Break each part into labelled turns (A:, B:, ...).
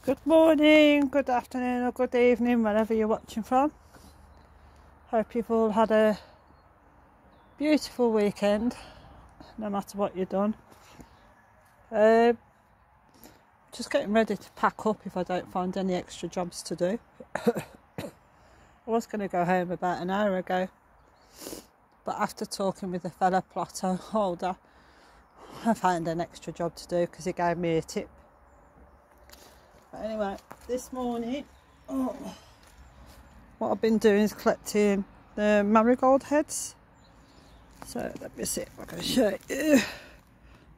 A: Good morning, good afternoon or good evening, wherever you're watching from. Hope you've all had a beautiful weekend, no matter what you've done. Just getting ready to pack up if I don't find any extra jobs to do. I was going to go home about an hour ago, but after talking with a fellow plotter holder, I found an extra job to do because he gave me a tip. But anyway, this morning, what I've been doing is collecting the marigold heads. So let me see if I can show you.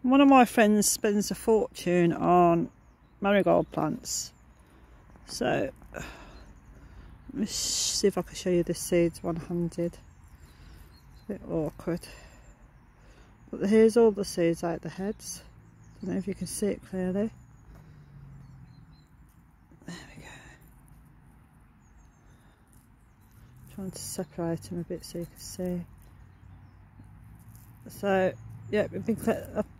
A: One of my friends spends a fortune on marigold plants. So let me see if I can show you the seeds one-handed. It's a bit awkward. But here's all the seeds out the heads. I don't know if you can see it clearly. There we go. Trying to separate them a bit so you can see. So yeah, we've been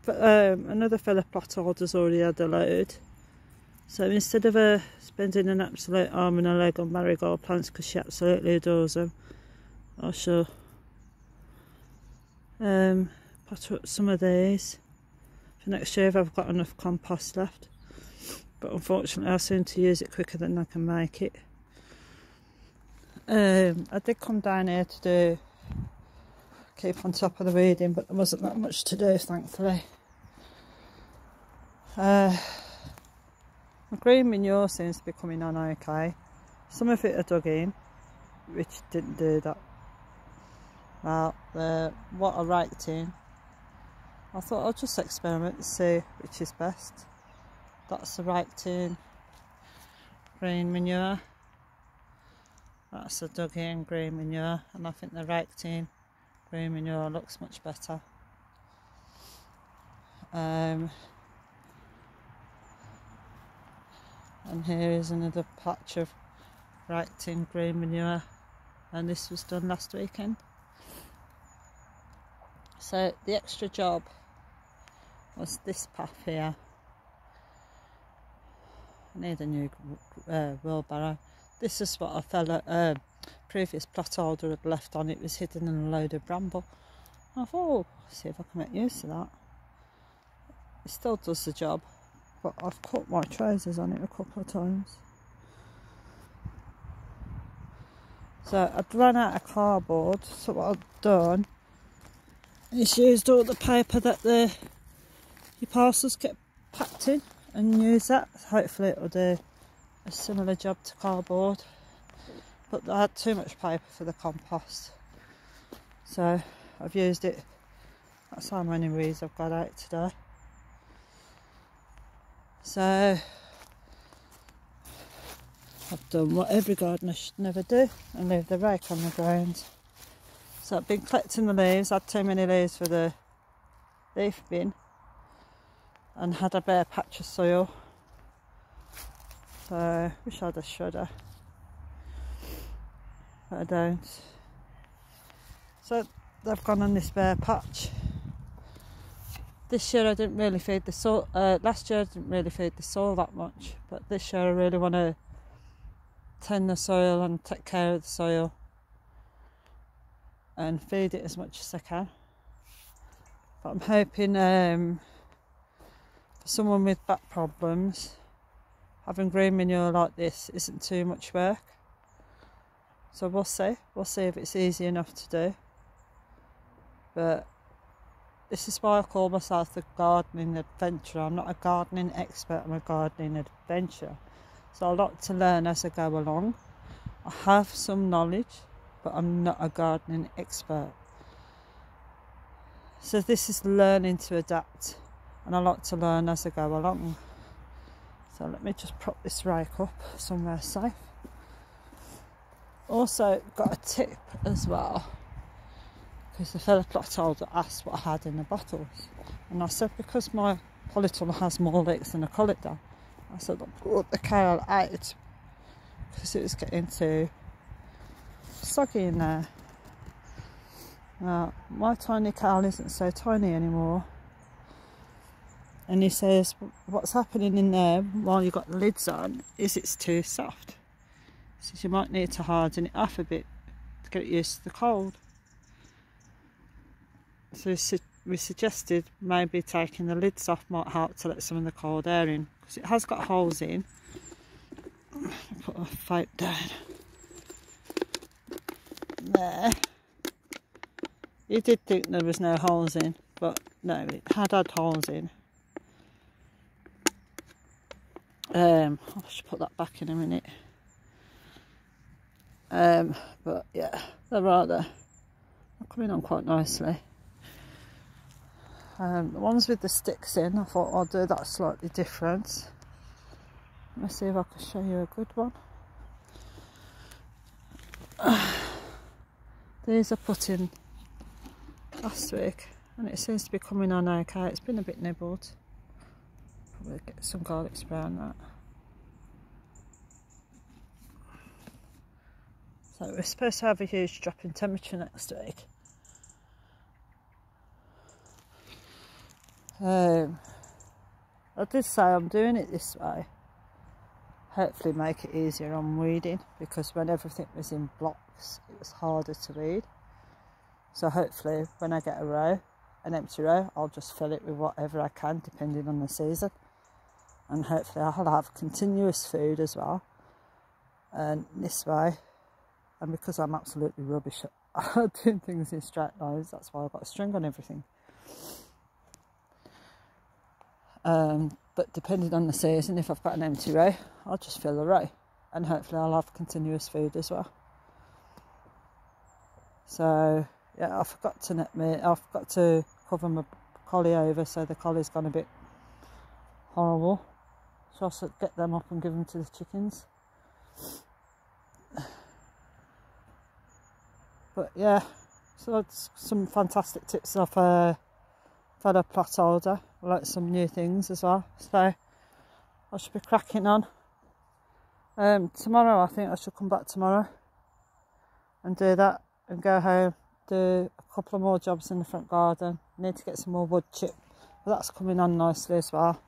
A: another fellow plot holder's already had a load. So instead of spending an absolute arm and a leg on marigold plants because she absolutely adores them, I shall potter up some of these for next year if I've got enough compost left. But unfortunately I seem to use it quicker than I can make it. I did come down here to keep on top of the weeding, but there wasn't that much to do, thankfully. My green manure seems to be coming on okay. Some of it I dug in, which didn't do that well. What I raked in, I thought I'll just experiment and see which is best. That's the raked in green manure. That's the dug in green manure, and I think the raked in green manure looks much better. And here is another patch of raked in green manure, and this was done last weekend. So the extra job was this path here. I need a new wheelbarrow. This is what a fella, previous plot holder had left on. It was hidden in a load of bramble. I thought, oh, see if I can make use of that. It still does the job, but I've cut my trousers on it a couple of times. So I'd run out of cardboard, so what I've done is used all the paper that your parcels get packed in and use that. Hopefully it'll do a similar job to cardboard, but I had too much paper for the compost, so I've used it. That's how many weeds I've got out today. So I've done what every gardener should never do and leave the rake on the ground. So I've been collecting the leaves. I had too many leaves for the leaf bin and had a bare patch of soil. So I wish I had a shredder, but I don't. So they've gone on this bare patch. This year I didn't really feed the soil. Last year I didn't really feed the soil that much, but this year I really want to tend the soil and take care of the soil and feed it as much as I can. But I'm hoping for someone with back problems, having green manure like this isn't too much work. So we'll see if it's easy enough to do. But this is why I call myself the gardening adventurer. I'm not a gardening expert, I'm a gardening adventurer. So I like to learn as I go along. I have some knowledge, but I'm not a gardening expert. So this is learning to adapt, and I like to learn as I go along. So let me just prop this rake up somewhere safe. Also got a tip as well, because the fellow plot holder asked what I had in the bottles, and I said because my polytunnel has more leeks than a colander, I said I'll put the kale out because it was getting too soggy in there. Now my tiny kale isn't so tiny anymore, and he says what's happening in there while you've got the lids on is it's too soft. He says you might need to harden it up a bit to get it used to the cold. So we suggested maybe taking the lids off might help to let some of the cold air in, because it has got holes in. Put a pipe down there. You did think there was no holes in, but no, it had holes in. I should put that back in a minute. But yeah, they're coming on quite nicely. The ones with the sticks in, I thought I'll do that slightly different. Let me see if I can show you a good one. These I put in last week and it seems to be coming on okay. It's been a bit nibbled. Probably get some garlic spray on that. So we're supposed to have a huge drop in temperature next week. I did say I'm doing it this way. Hopefully make it easier on weeding, because when everything was in blocks it was harder to weed. So hopefully when I get a row, an empty row, I'll just fill it with whatever I can depending on the season, and hopefully I'll have continuous food as well. And this way, and because I'm absolutely rubbish at doing things in straight lines, that's why I've got a string on everything. But depending on the season, if I've got an empty row, I'll just fill the row, and hopefully I'll have continuous food as well. So yeah, I forgot to cover my collie over, so the collie's gone a bit horrible. So I'll get them up and give them to the chickens. But yeah, so that's some fantastic tips off fellow plot holder. I like some new things as well, so I should be cracking on. Tomorrow I think I should come back tomorrow and do that and go home, do a couple of more jobs in the front garden. I need to get some more wood chip, but that's coming on nicely as well,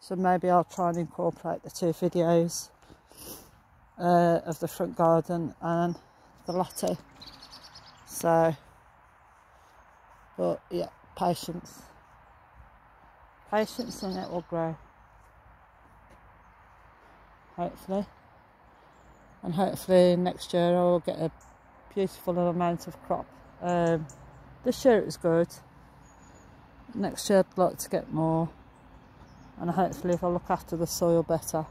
A: so maybe I'll try and incorporate the 2 videos of the front garden and the latte. So, but yeah, patience and it will grow, hopefully, and hopefully next year I will get a beautiful amount of crop. This year it was good, next year I'd like to get more, and hopefully if I look after the soil better,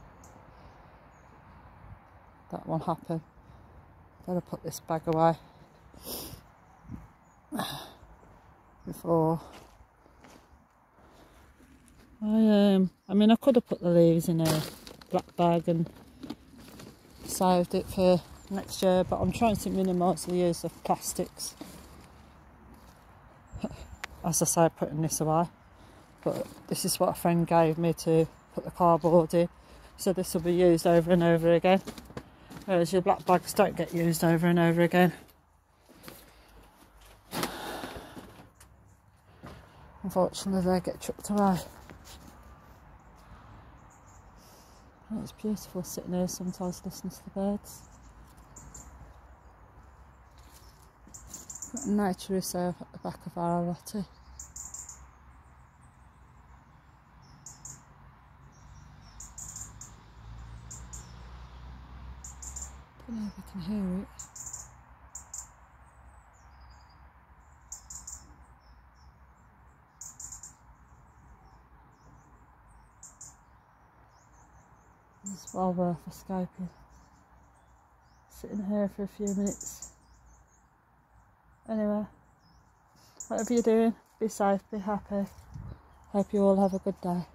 A: that will happen. Better put this bag away before I mean I could have put the leaves in a black bag and saved it for next year, but I'm trying to minimise the use of plastics. As I say, putting this away, but this is what a friend gave me to put the cardboard in, so this will be used over and over again, whereas your black bags don't get used over and over again. Unfortunately they get chucked away. It's beautiful sitting here sometimes listening to the birds. Got a nature reserve at the back of our allotment. Don't know if you can hear it. It's well worth escaping. Sitting here for a few minutes. Anyway, whatever you're doing, be safe, be happy. Hope you all have a good day.